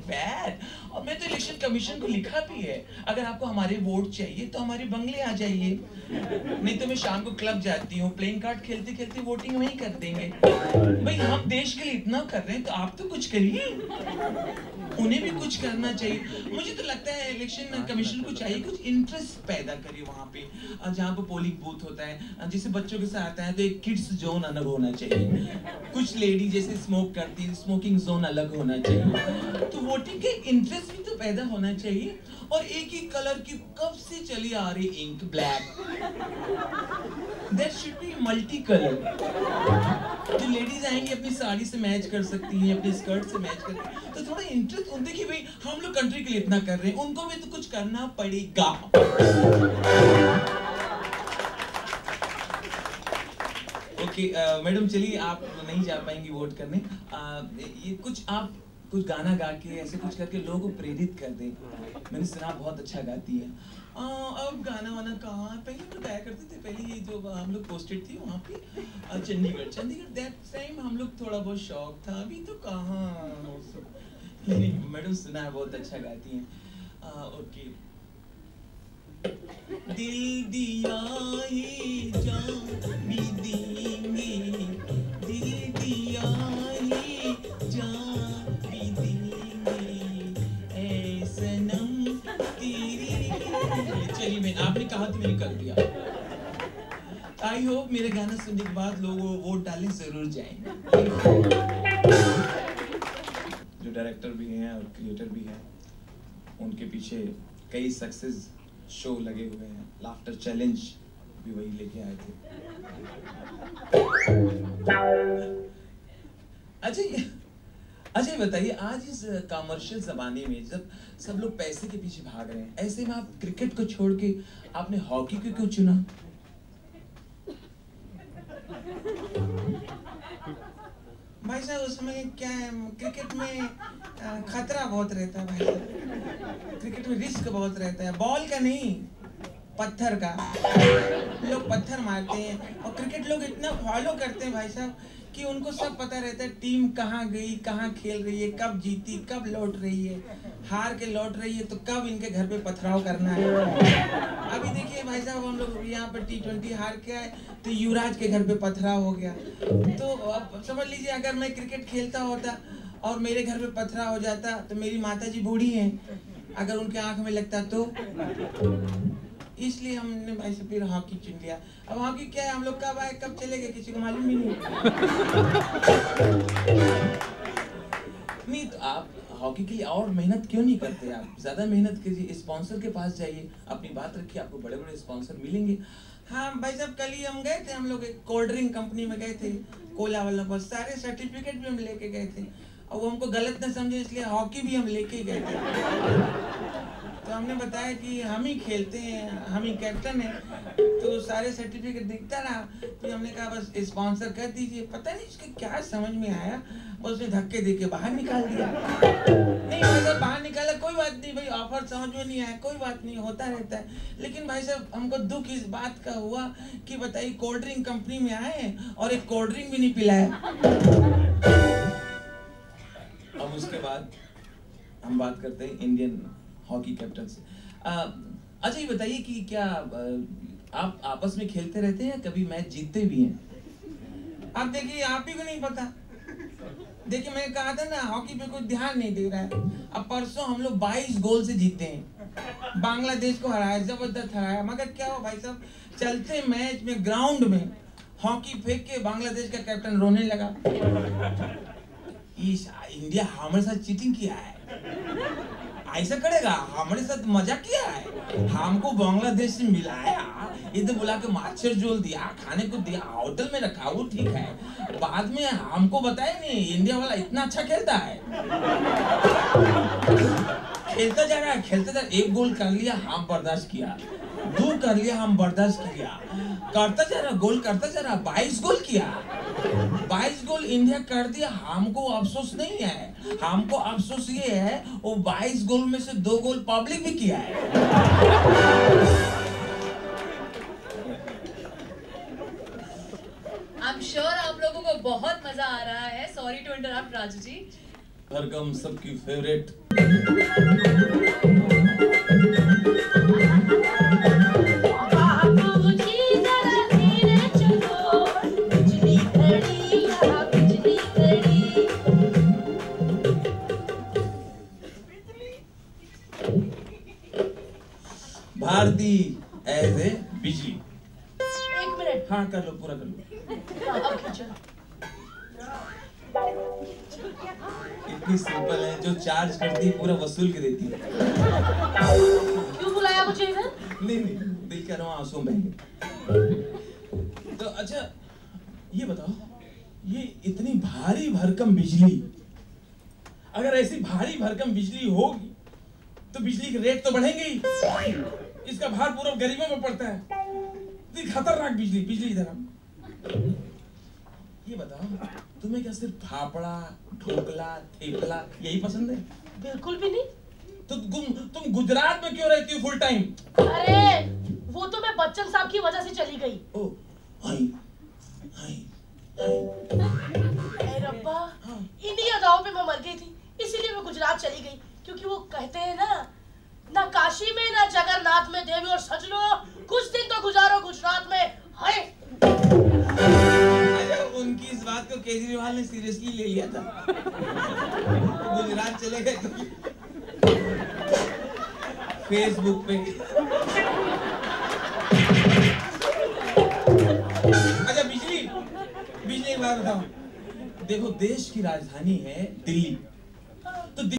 Bad. और मैं तो इलेक्शन कमीशन को लिखा भी है, अगर आपको हमारे वोट चाहिए तो हमारे बंगले आ जाइए, नहीं तो मैं शाम को क्लब जाती हूँ, प्लेइंग कार्ड खेलते खेलते वोटिंग वहीं कर देंगे। भाई हम देश के लिए इतना कर रहे हैं तो आप तो कुछ करिए, उन्हें भी कुछ करना चाहिए। मुझे तो लगता है इलेक्शन कमीशन को चाहिए कुछ इंटरेस्ट पैदा करे वहाँ पे, जहाँ पे पोलिंग बूथ होता है, जैसे बच्चों के साथ आता है तो एक किड्स जोन अलग होना चाहिए, कुछ लेडी जैसे स्मोक करती है स्मोकिंग जोन अलग होना चाहिए, तो वोटिंग के इंटरेस्ट भी तो पैदा होना चाहिए। और एक ही कलर की कब से चली आ रही ink black, there should be multi colour. जो लेडीज आएंगी अपनी साड़ी से मैच कर सकती हैं, अपनी स्कर्ट से मैच कर, तो थोड़ा इंटरेस्ट उन, देखिए भाई हम लोग कंट्री के लिए इतना कर रहे हैं, उनको भी तो कुछ करना पड़ेगा। ओके मैडम चलिए, आप नहीं जा पाएंगी वोट करने, ये कुछ आप कुछ गाना गा के ऐसे कुछ करके लोगों को प्रेरित कर दें। मैंने सुना बहुत अच्छा गाती है। अब गाना वाना कहाँ, पहले तो गाया करते थे, पहले ये जो हम लोग पोस्टेड थी वहाँ पे चंडीगढ़ दैट टाइम हम लोग थोड़ा बहुत शौक था, अभी तो कहाँ। मैडम सुना है बहुत अच्छा गाती हैं। ओके। दिल दिया ही जान भी देंगे, दिल दिया ही जान भी देंगे, ऐ सनम तेरी। चलिए मैं, आपने कहा तो मैंने कर दिया। आई होप मेरे गाना सुनने के बाद लोग वोट डालने जरूर जाएंगे। जो डायरेक्टर भी हैं और क्रिएटर भी हैं, उनके पीछे कई सक्सेस शो लगे हुए हैं, लाफ्टर चैलेंज भी वही लेके आए थे। अजय बताइए, आज इस कमर्शियल जमाने में जब सब लोग पैसे के पीछे भाग रहे हैं, ऐसे में आप क्रिकेट को छोड़ के आपने हॉकी को क्यों चुना? भाई साहब उसमें क्या है, क्रिकेट में खतरा बहुत रहता है भाई साहब, क्रिकेट में रिस्क बहुत रहता है, बॉल का नहीं पत्थर का, लोग पत्थर मारते हैं। और क्रिकेट लोग इतना फॉलो करते हैं भाई साहब कि उनको सब पता रहता है टीम कहाँ गई, कहाँ खेल रही है, कब जीती, कब लौट रही है, हार के लौट रही है तो कब इनके घर पे पथराव करना है। अभी देखिए भाई साहब, हम लोग यहाँ पर T20 हार के आए तो युवराज के घर पे पथराव हो गया। तो अब समझ लीजिए, अगर मैं क्रिकेट खेलता होता और मेरे घर पे पथराव हो जाता तो मेरी माताजी बूढ़ी हैं, अगर उनके आंख में लगता तो, इसलिए हमने भाई से फिर हॉकी चुन लिया। अब हॉकी क्या है, हम लोग कब आए कब चले गए किसी को मालूम ही नहीं। नहीं तो आप हॉकी के लिए और मेहनत क्यों नहीं करते? आप ज्यादा मेहनत कीजिए, स्पॉन्सर के पास जाइए, अपनी बात रखिए, आपको बड़े बड़े स्पॉन्सर मिलेंगे। हाँ भाई साहब, कल ही हम गए थे, हम लोग एक कोल्ड ड्रिंक कंपनी में गए थे, कोला वालों को सारे सर्टिफिकेट भी हम लेके गए थे, और वो हमको गलत न समझे इसलिए हॉकी भी हम लेके गए थे। तो हमने बताया कि हम ही खेलते हैं, हम ही कैप्टन हैं, तो सारे सर्टिफिकेट दिखता रहा, तो हमने कहा बस स्पॉन्सर कर दीजिए। पता नहीं उसके क्या समझ में आया, उसने धक्के दे के बाहर निकाल दिया। नहीं भाई साहब, बाहर निकाला कोई बात नहीं भाई, ऑफर समझ में नहीं आया कोई बात नहीं, होता रहता है। लेकिन भाई साहब हमको दुख इस बात का हुआ कि बताइए कोल्ड ड्रिंक कंपनी में आए और एक कोल्ड ड्रिंक भी नहीं पिलाया। अब उसके बाद हम बात करते हैं इंडियन हॉकी कैप्टन से। अच्छा ये बताइए कि क्या आप आपस में खेलते रहते हैं, कभी मैच जीतते भी हैं? अब देखिए आप ही को नहीं पता, देखिए मैंने कहा था ना हॉकी पे कोई ध्यान नहीं दे रहा है। अब परसों हम लोग 22 गोल से जीते हैं, बांग्लादेश को हराया, जबरदस्त हराया। मगर क्या हो भाई साहब, चलते मैच में ग्राउंड में हॉकी फेंक के बांग्लादेश का कैप्टन रोने लगा। इंडिया हमारे साथ चीटिंग किया है, ऐसा करेगा, हमारे साथ मजा किया है, हमको बांग्लादेश से मिलाया, इधर बुला के माछर झोल दिया, खाने को दिया, होटल में रखा, वो ठीक है, बाद में हमको बताया नहीं इंडिया वाला इतना अच्छा खेलता है। खेलता जा रहा है, खेलता जा रहा है, 1 गोल कर लिया हम बर्दाश्त किया, 2 कर लिया हम बर्दाश्त किया, करता जा रहा गोल करता जा रहा, 22 गोल किया, 22 गोल इंडिया कर दिया। हमको अफसोस नहीं है, हमको अफसोस ये है वो 22 गोल में से 2 गोल पब्लिक भी किया है। I'm sure आप लोगों को बहुत मजा आ रहा है। Sorry to interrupt Raju ji. भरगम सबकी फेवरेट। भारती एज ए बिजली। 1 मिनट। हाँ कर लो, पूरा कर लो। अब खींचो। इतनी सिंपल है, जो चार्ज करती है पूरा वसूल के देती है। क्यों बुलाया मुझे इधर? नहीं नहीं, दिल का रवा आंसू बह गए। तो अच्छा ये बताओ, ये इतनी भारी भरकम बिजली, अगर ऐसी भारी भरकम बिजली होगी तो बिजली के रेट तो बढ़ेंगे ही। इसका भार पूरा गरीबों में पड़ता है। इतनी खतरनाक बिजली, बिजली इधर हम। ये बताओ, तुम्हें क्या सिर्फ फाफड़ा, ढोकला, थेपला यही पसंद है? बिल्कुल भी नहीं। तो तुम गुजरात में क्यों रहती हो फुल टाइम? अरे वो तो मैं बच्चन साहब की वजह से चली गई। ओ, हाय, हाय, हाय। रब्बा, इन्हीं अदाओं पे मैं मर गई थी, इसीलिए मैं गुजरात चली गई। क्योंकि वो कहते हैं ना काशी में ना जगन्नाथ में देवी, और सच लो कुछ दिन तो गुजारो गुजरात में। हाय। उनकी इस बात को केजरीवाल ने सीरियसली ले लिया था। गुजरात चले गए तो फेसबुक पे। अच्छा बिजली, बिजली की बात बताओ। देखो, देश की राजधानी है दिल्ली।